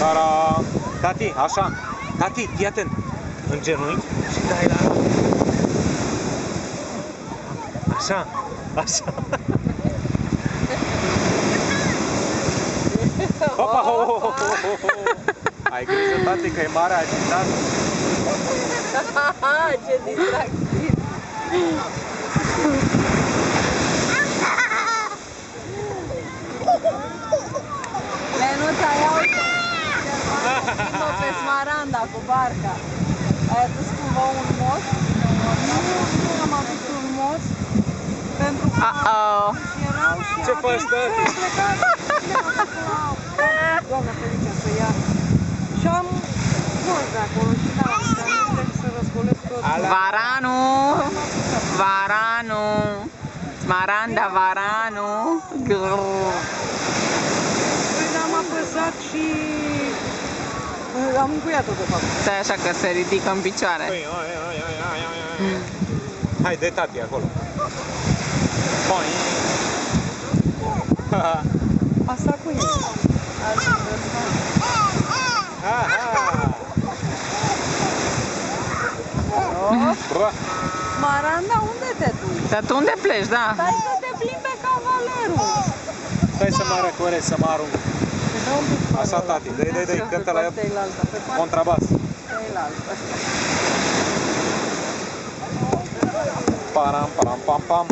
Taram. Tati, așa. Tati, fii atent. În genunchi și dai la... Așa, așa. Hopa, ho, ho, ho, ho, ho. Ai grijă, tati, că e mare agitat. Ce distractiv! Lenuța, ia uite! Schimbă pe Smaranda cu barca. Ai adus cumva un moț? Nu am adus un moț. Pentru că erau și Ce faci, tati? Doamna Felicia să ia. Și am scos de acolo și da, să răscolesc tot. Varanu! Varanu! Smaranda, Varanu! Păi am apăsat și am încuiat-o de fapt. Stai așa că se ridică în picioare. Hai, de tati acolo. Asta cu el. Smaranda, unde te duci? Dar tu unde pleci, da? Stai să te plimbe cavalerul. Stai să mă răcoresc, să mă arunc. Așa, tati, dă-i, cântă la ea. Contrabas. Param, param, pam, pam.